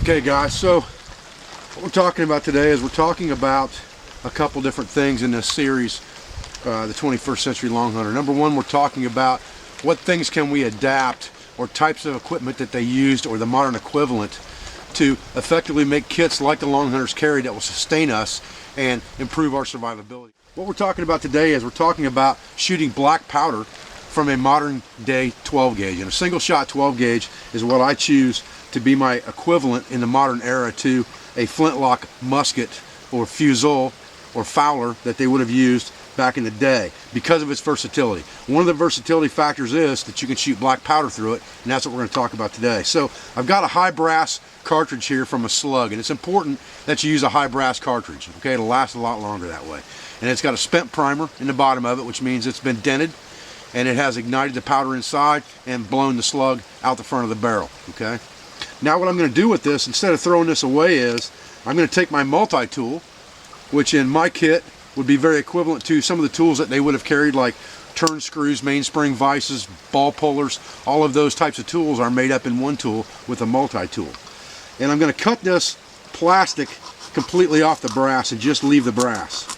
Okay guys, so what we're talking about today is we're talking about a couple different things in this series, the 21st Century Long Hunter. Number one, we're talking about what things can we adapt, or types of equipment that they used, or the modern equivalent, to effectively make kits like the Long Hunters carry that will sustain us and improve our survivability. What we're talking about today is we're talking about shooting black powder from a modern day 12 gauge. And a single shot 12 gauge is what I choose to be my equivalent in the modern era to a flintlock musket or fusil or Fowler that they would have used back in the day, because of its versatility. One of the versatility factors is that you can shoot black powder through it, and that's what we're going to talk about today. So I've got a high brass cartridge here from a slug, and it's important that you use a high brass cartridge. Okay, it'll last a lot longer that way. And it's got a spent primer in the bottom of it, which means it's been dented, and it has ignited the powder inside and blown the slug out the front of the barrel. Okay, now what I'm going to do with this, instead of throwing this away, is I'm going to take my multi-tool, which in my kit would be very equivalent to some of the tools that they would have carried, like turn screws, mainspring vices, ball pullers. All of those types of tools are made up in one tool with a multi-tool. And I'm going to cut this plastic completely off the brass and just leave the brass.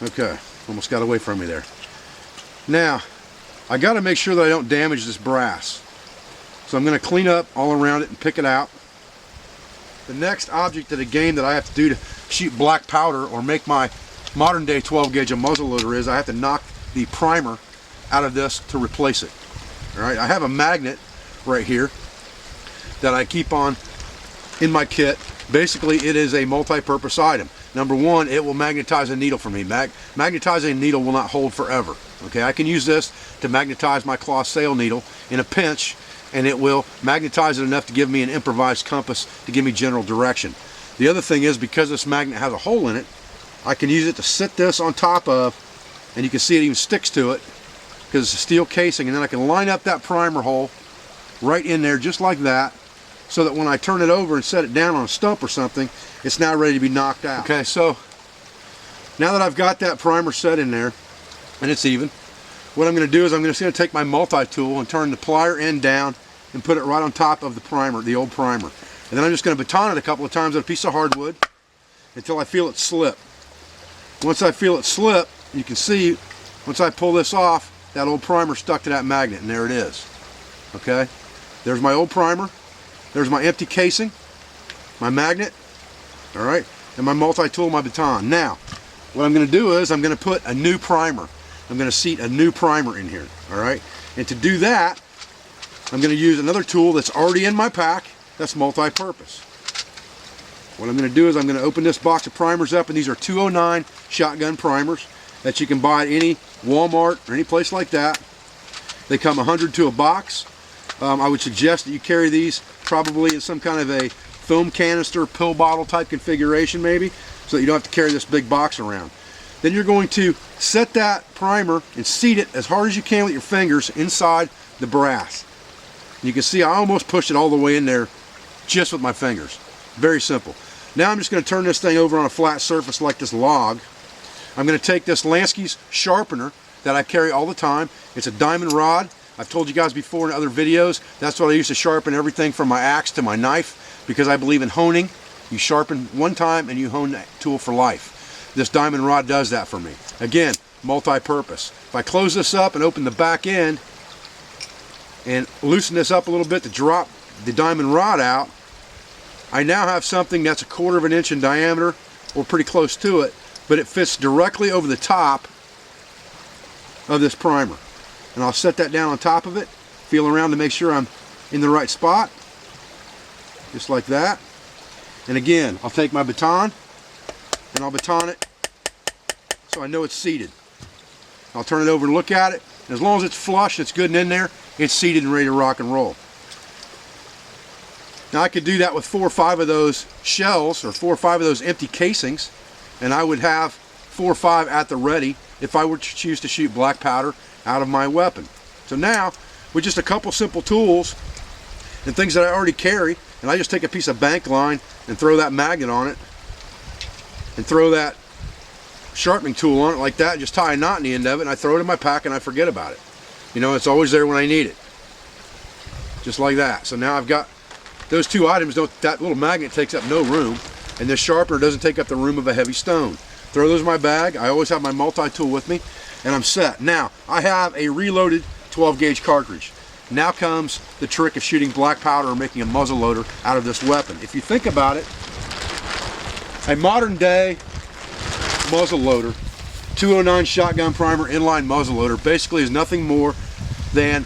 Okay, almost got away from me there. Now, I got to make sure that I don't damage this brass. So I'm going to clean up all around it and pick it out. The next object of the game that I have to do to shoot black powder or make my modern day 12 gauge a muzzleloader is I have to knock the primer out of this to replace it. Alright, I have a magnet right here that I keep on in my kit. Basically, it is a multi-purpose item. Number one, it will magnetize a needle for me. Magnetizing a needle will not hold forever. Okay, I can use this to magnetize my cloth sail needle in a pinch, and it will magnetize it enough to give me an improvised compass to give me general direction. The other thing is, because this magnet has a hole in it, I can use it to sit this on top of, and you can see it even sticks to it because it's a steel casing, and then I can line up that primer hole right in there just like that, so that when I turn it over and set it down on a stump or something, it's now ready to be knocked out. Okay, so now that I've got that primer set in there and it's even, what I'm going to do is I'm just going to take my multi-tool and turn the plier end down and put it right on top of the primer, the old primer. And then I'm just going to baton it a couple of times with a piece of hardwood until I feel it slip. Once I feel it slip, you can see, once I pull this off, that old primer stuck to that magnet, and there it is. Okay, there's my old primer, there's my empty casing, my magnet, all right, and my multi-tool, my baton. Now, what I'm going to do is I'm going to put a new primer. I'm going to seat a new primer in here, all right? And to do that, I'm going to use another tool that's already in my pack that's multi-purpose. What I'm going to do is I'm going to open this box of primers up, and these are 209 shotgun primers that you can buy at any Walmart or any place like that. They come 100 to a box. I would suggest that you carry these probably in some kind of a foam canister, pill bottle type configuration maybe, so that you don't have to carry this big box around. Then you're going to set that primer and seat it as hard as you can with your fingers inside the brass. You can see I almost pushed it all the way in there just with my fingers. Very simple. Now I'm just going to turn this thing over on a flat surface like this log. I'm going to take this Lansky's sharpener that I carry all the time. It's a diamond rod. I've told you guys before in other videos, that's what I use to sharpen everything from my axe to my knife, because I believe in honing. You sharpen one time and you hone that tool for life. This diamond rod does that for me. Again, multi-purpose. If I close this up and open the back end and loosen this up a little bit to drop the diamond rod out, I now have something that's 1/4 of an inch in diameter, or pretty close to it, but it fits directly over the top of this primer. And I'll set that down on top of it, feel around to make sure I'm in the right spot, just like that. And again, I'll take my baton and I'll baton it so I know it's seated. I'll turn it over and look at it, and as long as it's flush, it's good and in there, it's seated and ready to rock and roll. Now I could do that with 4 or 5 of those shells, or 4 or 5 of those empty casings, and I would have 4 or 5 at the ready if I were to choose to shoot black powder out of my weapon. So now, with just a couple simple tools and things that I already carry, and I just take a piece of bank line and throw that magnet on it, and throw that sharpening tool on it like that, just tie a knot in the end of it, and I throw it in my pack and I forget about it. You know, it's always there when I need it. Just like that. So now I've got those two items. That little magnet takes up no room, and this sharpener doesn't take up the room of a heavy stone. Throw those in my bag. I always have my multi-tool with me, and I'm set. Now, I have a reloaded 12 gauge cartridge. Now comes the trick of shooting black powder or making a muzzle loader out of this weapon. If you think about it, a modern day muzzle loader, 209 shotgun primer inline muzzle loader, basically is nothing more than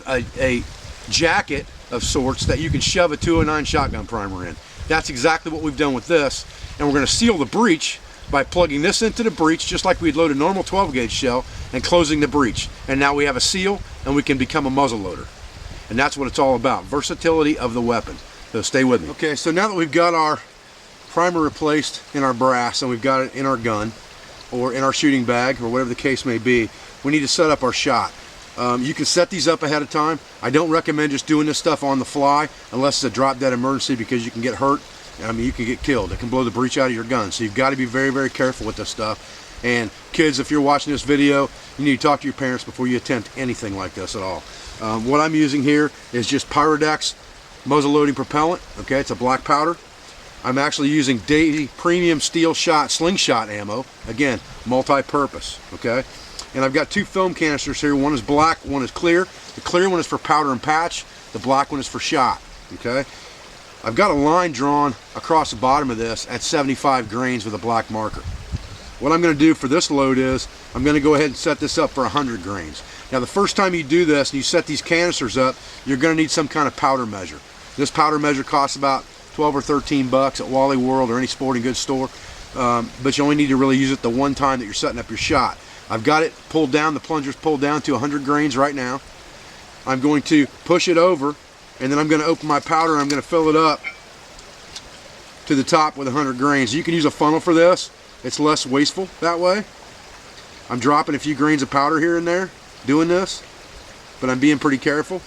a jacket of sorts that you can shove a 209 shotgun primer in. That's exactly what we've done with this, and we're going to seal the breech by plugging this into the breech just like we'd load a normal 12 gauge shell and closing the breech. And now we have a seal and we can become a muzzle loader. And that's what it's all about, versatility of the weapon. So stay with me. Okay, so now that we've got our primer replaced in our brass and we've got it in our gun or in our shooting bag or whatever the case may be, we need to set up our shot. You can set these up ahead of time. I don't recommend just doing this stuff on the fly unless it's a drop dead emergency, because you can get hurt. I mean, you can get killed. It can blow the breech out of your gun. So you've got to be very, very careful with this stuff. And kids, if you're watching this video, you need to talk to your parents before you attempt anything like this at all. What I'm using here is just Pyrodex muzzle loading propellant. Okay, it's a black powder. I'm actually using Davy premium steel shot slingshot ammo. Again, multi-purpose. Okay, and I've got two film canisters here. One is black, one is clear. The clear one is for powder and patch. The black one is for shot. Okay. I've got a line drawn across the bottom of this at 75 grains with a black marker. What I'm going to do for this load is I'm going to go ahead and set this up for 100 grains. Now the first time you do this and you set these canisters up, you're going to need some kind of powder measure. This powder measure costs about 12 or 13 bucks at Wally World or any sporting goods store, but you only need to really use it the one time that you're setting up your shot. I've got it pulled down, the plunger's pulled down to 100 grains right now. I'm going to push it over, and then I'm going to open my powder and I'm going to fill it up to the top with 100 grains. You can use a funnel for this. It's less wasteful that way. I'm dropping a few grains of powder here and there doing this, but I'm being pretty careful.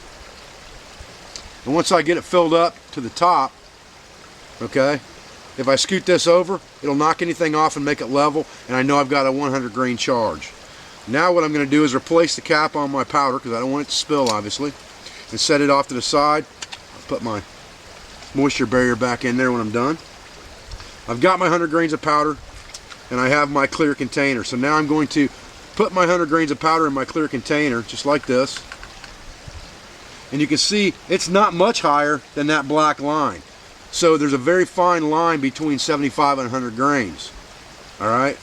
And once I get it filled up to the top, okay, if I scoot this over, it'll knock anything off and make it level, and I know I've got a 100 grain charge. Now what I'm going to do is replace the cap on my powder, because I don't want it to spill, obviously, and set it off to the side. I'll put my moisture barrier back in there when I'm done. I've got my 100 grains of powder, and I have my clear container. So now I'm going to put my 100 grains of powder in my clear container, just like this. And you can see it's not much higher than that black line. So there's a very fine line between 75 and 100 grains. All right?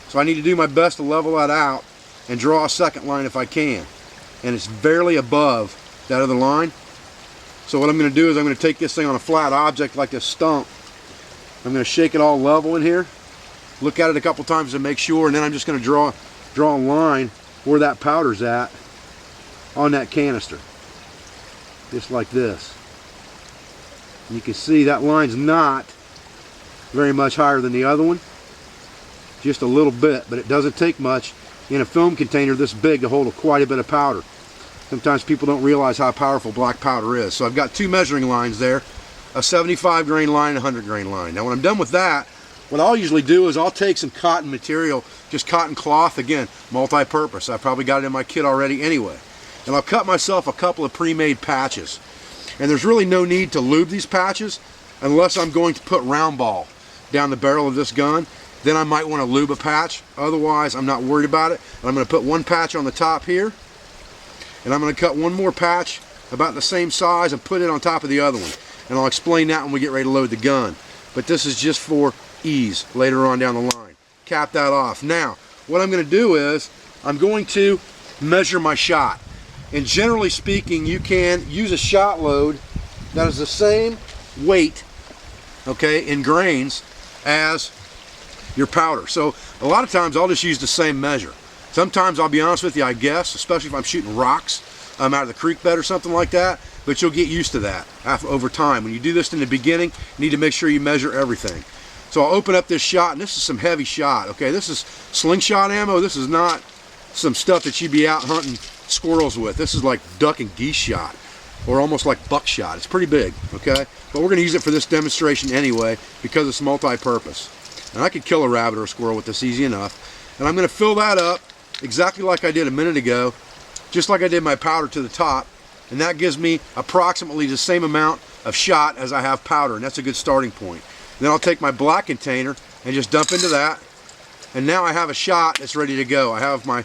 So I need to do my best to level that out and draw a second line if I can. And it's barely above that other line. So what I'm going to do is I'm going to take this thing on a flat object like this stump. I'm going to shake it all level in here. Look at it a couple times to make sure, and then I'm just going to draw a line where that powder's at on that canister. Just like this. And you can see that line's not very much higher than the other one. Just a little bit, but it doesn't take much in a film container this big to hold quite a bit of powder. Sometimes people don't realize how powerful black powder is. So I've got two measuring lines there, a 75 grain line and a 100 grain line. Now when I'm done with that, what I'll usually do is I'll take some cotton material, just cotton cloth, again, multi-purpose. I probably got it in my kit already anyway. And I'll cut myself a couple of pre-made patches. And there's really no need to lube these patches unless I'm going to put round ball down the barrel of this gun. Then I might want to lube a patch. Otherwise, I'm not worried about it. And I'm going to put one patch on the top here. And I'm going to cut one more patch about the same size and put it on top of the other one. And I'll explain that when we get ready to load the gun. But this is just for ease later on down the line. Cap that off. Now, what I'm going to do is I'm going to measure my shot. And generally speaking, you can use a shot load that is the same weight, okay, in grains as your powder. So a lot of times I'll just use the same measure. Sometimes, I'll be honest with you, I guess, especially if I'm shooting rocks out of the creek bed or something like that, but you'll get used to that over time. When you do this in the beginning, you need to make sure you measure everything. So I'll open up this shot, and this is some heavy shot, okay? This is slingshot ammo. This is not some stuff that you'd be out hunting squirrels with. This is like duck and geese shot, or almost like buckshot. It's pretty big, okay? But we're going to use it for this demonstration anyway because it's multi-purpose. And I could kill a rabbit or a squirrel with this easy enough. And I'm going to fill that up exactly like I did a minute ago, just like I did my powder to the top. And that gives me approximately the same amount of shot as I have powder, and that's a good starting point. And then I'll take my black container and just dump into that. And now I have a shot that's ready to go. I have my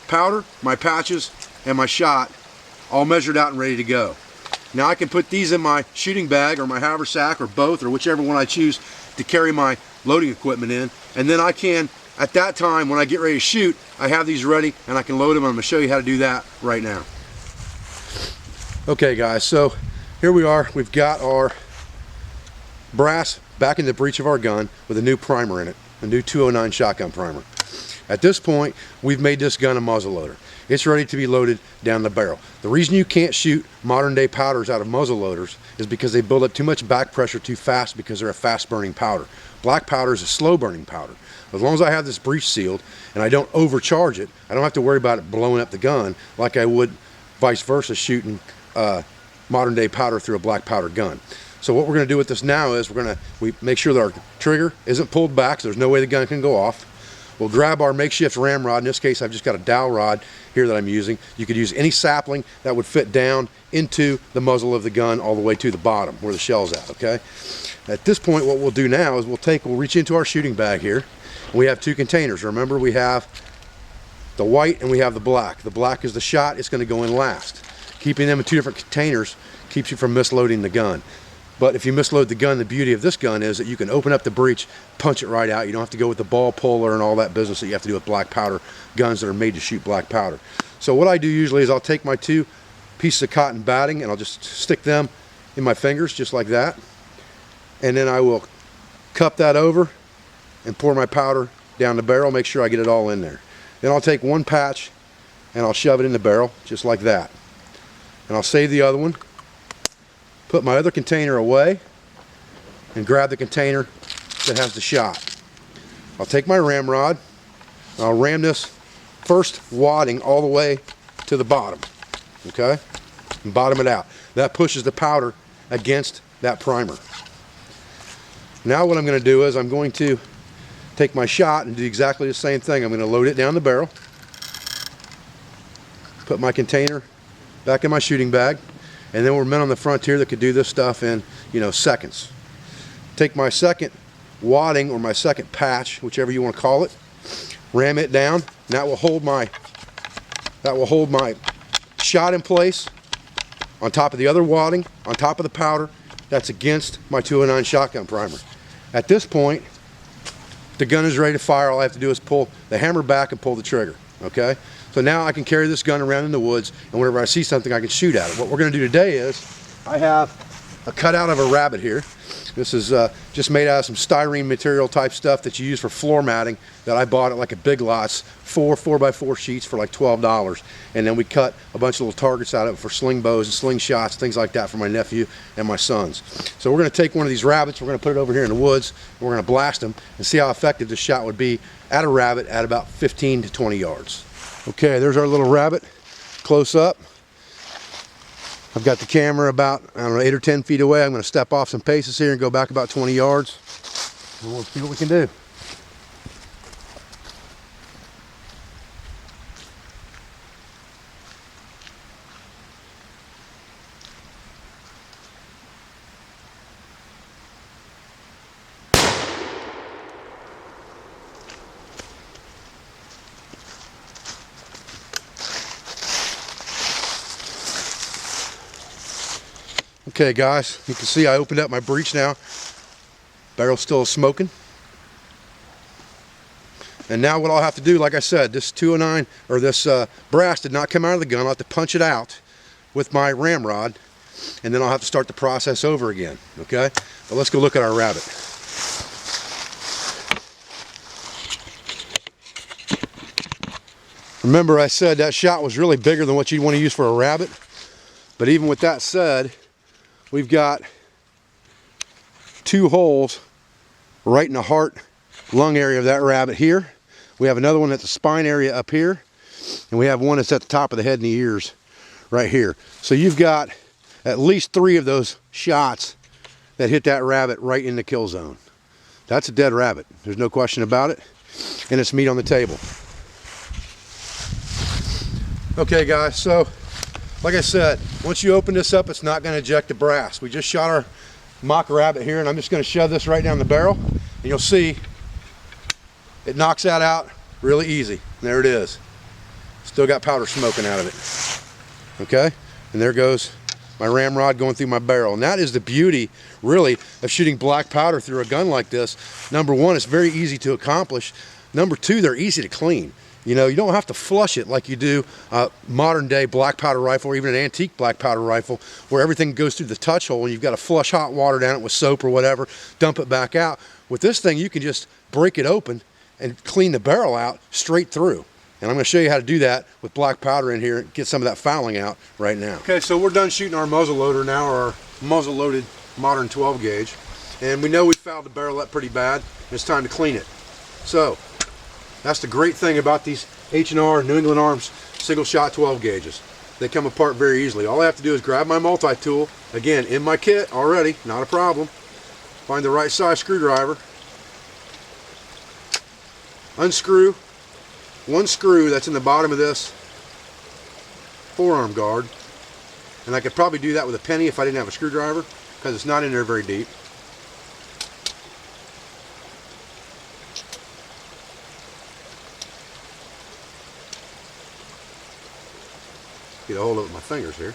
powder, my patches, and my shot all measured out and ready to go. Now I can put these in my shooting bag or my haversack or both, or whichever one I choose to carry my loading equipment in. And then I can, at that time when I get ready to shoot, I have these ready and I can load them. I'm going to show you how to do that right now. Okay guys, so here we are. We've got our brass back in the breech of our gun with a new primer in it, a new 209 shotgun primer. At this point, we've made this gun a muzzleloader. It's ready to be loaded down the barrel. The reason you can't shoot modern day powders out of muzzleloaders is because they build up too much back pressure too fast because they're a fast burning powder. Black powder is a slow burning powder. As long as I have this breech sealed and I don't overcharge it, I don't have to worry about it blowing up the gun like I would vice versa shooting modern day powder through a black powder gun. So what we're going to do with this now is we make sure that our trigger isn't pulled back, so there's no way the gun can go off. We'll grab our makeshift ramrod. In this case, I've just got a dowel rod here that I'm using. You could use any sapling that would fit down into the muzzle of the gun all the way to the bottom where the shell's at, okay? At this point, what we'll do now is we'll reach into our shooting bag here. We have two containers. Remember, we have the white and we have the black. The black is the shot. It's going to go in last. Keeping them in two different containers keeps you from misloading the gun. But if you misload the gun, the beauty of this gun is that you can open up the breech, punch it right out. You don't have to go with the ball puller and all that business that you have to do with black powder guns that are made to shoot black powder. So what I do usually is I'll take my two pieces of cotton batting and I'll just stick them in my fingers just like that. And then I will cup that over and pour my powder down the barrel, make sure I get it all in there. Then I'll take one patch and I'll shove it in the barrel just like that. And I'll save the other one, put my other container away, and grab the container that has the shot. I'll take my ramrod, and I'll ram this first wadding all the way to the bottom, okay? And bottom it out. That pushes the powder against that primer. Now what I'm going to do is I'm going to take my shot and do exactly the same thing. I'm going to load it down the barrel, put my container back in my shooting bag, and then we're men on the frontier that could do this stuff in, seconds. Take my second wadding or my second patch, whichever you want to call it, ram it down, and that will hold my shot in place on top of the other wadding, on top of the powder that's against my 209 shotgun primer. At this point, the gun is ready to fire. All I have to do is pull the hammer back and pull the trigger, okay? So now I can carry this gun around in the woods, and whenever I see something, I can shoot at it. What we're going to do today is I have a cutout of a rabbit here. This is just made out of some styrene material type stuff that you use for floor matting that I bought at like a Big Lots, 4x4 sheets for like $12. And then we cut a bunch of little targets out of it for sling bows and slingshots, things like that for my nephew and my sons. So we're going to take one of these rabbits, we're going to put it over here in the woods, and we're going to blast them and see how effective this shot would be at a rabbit at about 15 to 20 yards. Okay, there's our little rabbit close up. I've got the camera about, 8 or 10 feet away. I'm going to step off some paces here and go back about 20 yards. And we'll see what we can do. Okay guys, you can see I opened up my breech now. Barrel's still smoking. And now what I'll have to do, like I said, this 209 or this brass did not come out of the gun. I'll have to punch it out with my ramrod, and then I'll have to start the process over again. Okay? But let's go look at our rabbit. Remember I said that shot was really bigger than what you'd want to use for a rabbit. But even with that said, we've got 2 holes right in the heart lung area of that rabbit here. We have another one at the spine area up here, and we have one that's at the top of the head and the ears right here. So you've got at least 3 of those shots that hit that rabbit right in the kill zone. That's a dead rabbit. There's no question about it. And it's meat on the table. Okay guys, so like I said, once you open this up, it's not going to eject the brass. We just shot our mock rabbit here, and I'm just going to shove this right down the barrel, and you'll see it knocks that out really easy. And there it is. Still got powder smoking out of it. Okay, and there goes my ramrod going through my barrel. And that is the beauty, really, of shooting black powder through a gun like this. Number one, it's very easy to accomplish. Number two, they're easy to clean. You know, you don't have to flush it like you do a modern day black powder rifle, or even an antique black powder rifle, where everything goes through the touch hole and you've got to flush hot water down it with soap or whatever, dump it back out. With this thing, you can just break it open and clean the barrel out straight through. And I'm going to show you how to do that with black powder in here and get some of that fouling out right now. Okay, so we're done shooting our muzzle loader now, our muzzle loaded modern 12 gauge. And we know we fouled the barrel up pretty bad. It's time to clean it. So, that's the great thing about these H&R New England Arms single shot 12 gauges. They come apart very easily. All I have to do is grab my multi-tool, again in my kit already, not a problem. Find the right size screwdriver, unscrew one screw that's in the bottom of this forearm guard, and I could probably do that with a penny if I didn't have a screwdriver, because it's not in there very deep. Get a hold of it with my fingers here.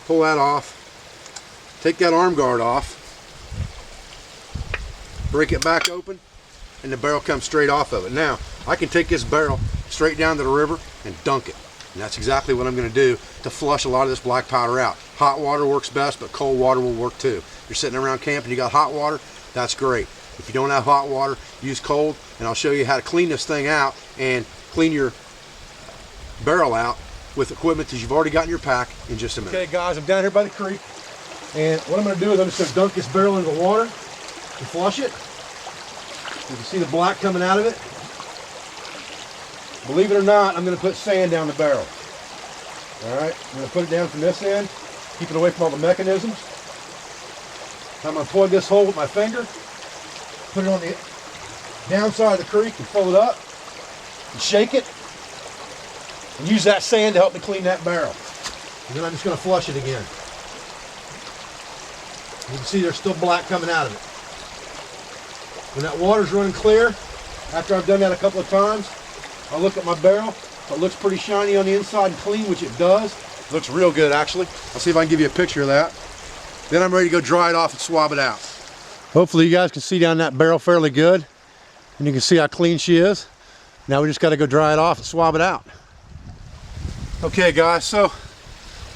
Pull that off. Take that arm guard off. Break it back open, and the barrel comes straight off of it. Now, I can take this barrel straight down to the river and dunk it. And that's exactly what I'm going to do to flush a lot of this black powder out. Hot water works best, but cold water will work too. You're sitting around camp and you got hot water, that's great. If you don't have hot water, use cold, and I'll show you how to clean this thing out and clean your barrel out with equipment that you've already got in your pack in just a minute. Okay guys, I'm down here by the creek, and what I'm going to do is I'm just going to dunk this barrel into the water and flush it. You can see the black coming out of it. Believe it or not, I'm going to put sand down the barrel. Alright, I'm going to put it down from this end, keep it away from all the mechanisms. I'm going to plug this hole with my finger, put it on the downside of the creek and pull it up and shake it. And use that sand to help me clean that barrel. And then I'm just going to flush it again. You can see there's still black coming out of it. When that water's running clear, after I've done that a couple of times, I'll look at my barrel. If it looks pretty shiny on the inside and clean, which it does, it looks real good actually. I'll see if I can give you a picture of that. Then I'm ready to go dry it off and swab it out. Hopefully you guys can see down that barrel fairly good. And you can see how clean she is. Now we just got to go dry it off and swab it out. Okay guys, so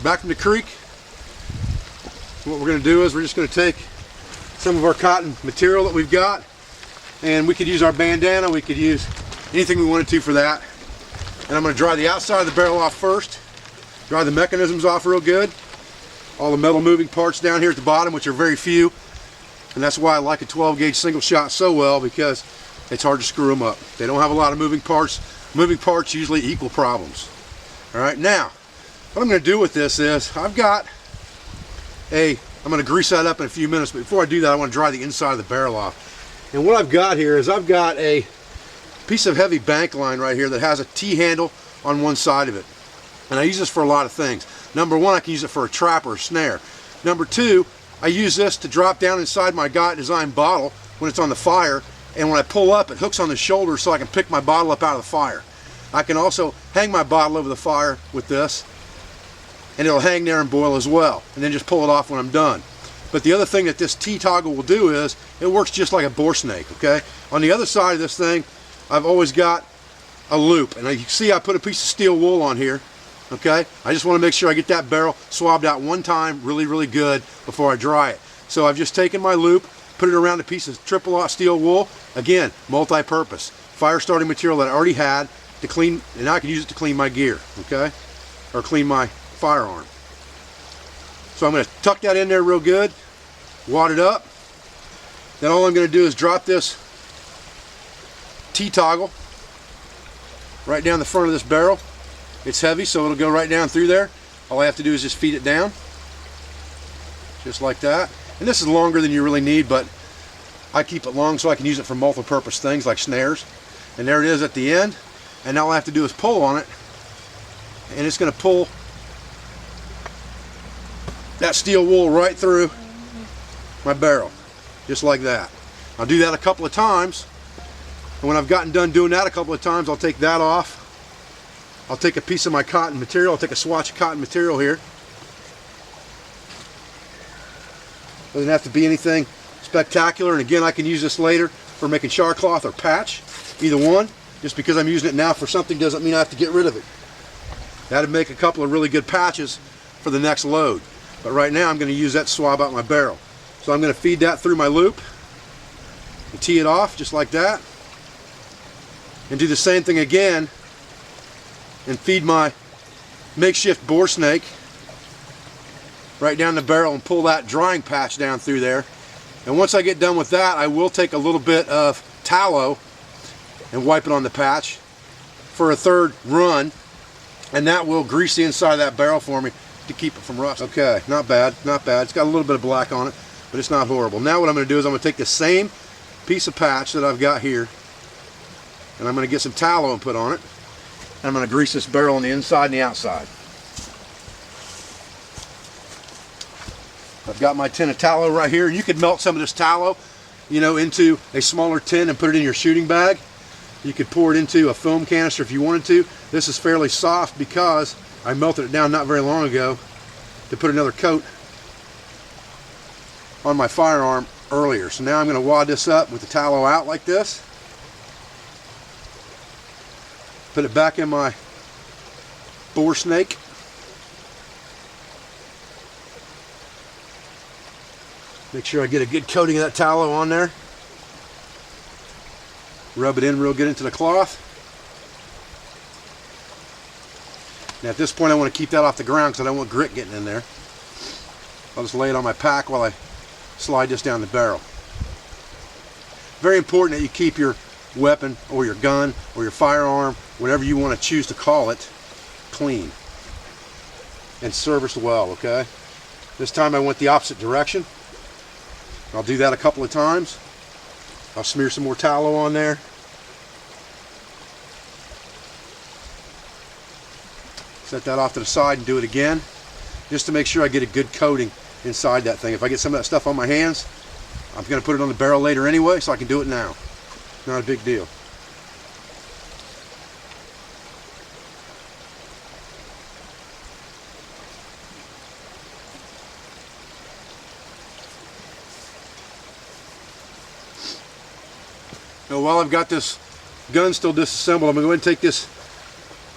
back from the creek. What we're going to do is we're just going to take some of our cotton material that we've got, and we could use our bandana, we could use anything we wanted to for that. And I'm going to dry the outside of the barrel off first, dry the mechanisms off real good, all the metal moving parts down here at the bottom, which are very few, and that's why I like a 12 gauge single shot so well, because it's hard to screw them up. They don't have a lot of moving parts. Moving parts usually equal problems. Alright, now, what I'm going to do with this is, I'm going to grease that up in a few minutes, but before I do that, I want to dry the inside of the barrel off. And what I've got here is I've got a piece of heavy bank line right here that has a T-handle on one side of it. And I use this for a lot of things. Number one, I can use it for a trap or a snare. Number two, I use this to drop down inside my Got Design bottle when it's on the fire, and when I pull up, it hooks on the shoulder so I can pick my bottle up out of the fire. I can also hang my bottle over the fire with this, and it'll hang there and boil as well, and then just pull it off when I'm done. But the other thing that this T-toggle will do is, it works just like a bore snake, okay? On the other side of this thing, I've always got a loop, and you can see I put a piece of steel wool on here, okay? I just want to make sure I get that barrel swabbed out one time really, really good before I dry it. So I've just taken my loop, put it around a piece of triple-aught steel wool, again, multi-purpose. Fire starting material that I already had to clean, and now I can use it to clean my gear, okay? Or clean my firearm. So I'm going to tuck that in there real good, wad it up. Then all I'm going to do is drop this T-toggle right down the front of this barrel. It's heavy, so it'll go right down through there. All I have to do is just feed it down, just like that. And this is longer than you really need, but I keep it long so I can use it for multi-purpose things like snares. And there it is at the end. And now all I have to do is pull on it, and it's going to pull that steel wool right through my barrel, just like that. I'll do that a couple of times, and when I've gotten done doing that a couple of times, I'll take that off. I'll take a piece of my cotton material. I'll take a swatch of cotton material here. Doesn't have to be anything spectacular, and again, I can use this later for making char cloth or patch, either one. Just because I'm using it now for something doesn't mean I have to get rid of it. That'd make a couple of really good patches for the next load. But right now I'm going to use that to swab out my barrel. So I'm going to feed that through my loop and tee it off just like that. And do the same thing again and feed my makeshift bore snake right down the barrel and pull that drying patch down through there. And once I get done with that, I will take a little bit of tallow and wipe it on the patch for a third run, and that will grease the inside of that barrel for me to keep it from rust. Okay, not bad, not bad. It's got a little bit of black on it, but it's not horrible. Now what I'm going to do is I'm going to take the same piece of patch that I've got here, and I'm going to get some tallow and put on it, and I'm going to grease this barrel on the inside and the outside. I've got my tin of tallow right here. You could melt some of this tallow, you know, into a smaller tin and put it in your shooting bag. You could pour it into a foam canister if you wanted to. This is fairly soft because I melted it down not very long ago to put another coat on my firearm earlier. So now I'm going to wad this up with the tallow out like this. Put it back in my bore snake. Make sure I get a good coating of that tallow on there. Rub it in real good into the cloth. Now at this point I want to keep that off the ground because I don't want grit getting in there. I'll just lay it on my pack while I slide this down the barrel. Very important that you keep your weapon or your gun or your firearm, whatever you want to choose to call it, clean and serviced well, okay? This time I went the opposite direction. I'll do that a couple of times. I'll smear some more tallow on there. Set that off to the side and do it again, just to make sure I get a good coating inside that thing. If I get some of that stuff on my hands, I'm going to put it on the barrel later anyway, so I can do it now. Not a big deal. Now, while I've got this gun still disassembled, I'm going to go ahead and take this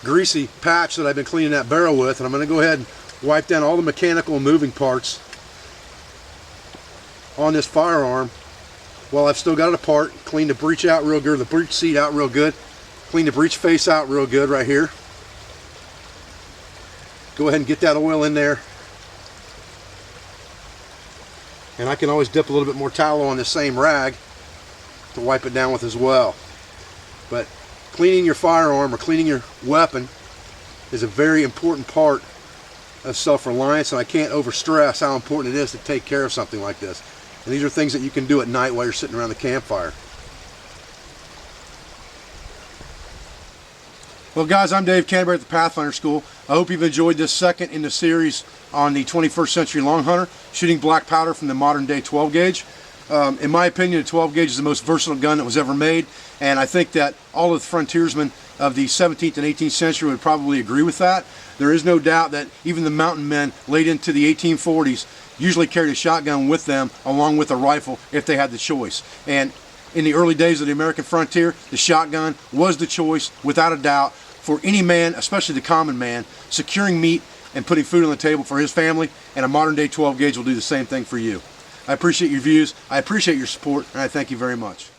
greasy patch that I've been cleaning that barrel with, and I'm going to go ahead and wipe down all the mechanical and moving parts on this firearm while I've still got it apart. Clean the breech out real good, the breech seat out real good, clean the breech face out real good right here. Go ahead and get that oil in there, and I can always dip a little bit more tallow on this same rag to wipe it down with as well. But cleaning your firearm or cleaning your weapon is a very important part of self-reliance, and I can't overstress how important it is to take care of something like this. And these are things that you can do at night while you're sitting around the campfire. Well guys, I'm Dave Canterbury at the Pathfinder School. I hope you've enjoyed this second in the series on the 21st century long hunter, shooting black powder from the modern day 12 gauge. In my opinion, the 12 gauge is the most versatile gun that was ever made, and I think that all of the frontiersmen of the 17th and 18th century would probably agree with that. There is no doubt that even the mountain men late into the 1840s usually carried a shotgun with them along with a rifle if they had the choice. And in the early days of the American frontier, the shotgun was the choice without a doubt for any man, especially the common man, securing meat and putting food on the table for his family, and a modern day 12 gauge will do the same thing for you. I appreciate your views, I appreciate your support, and I thank you very much.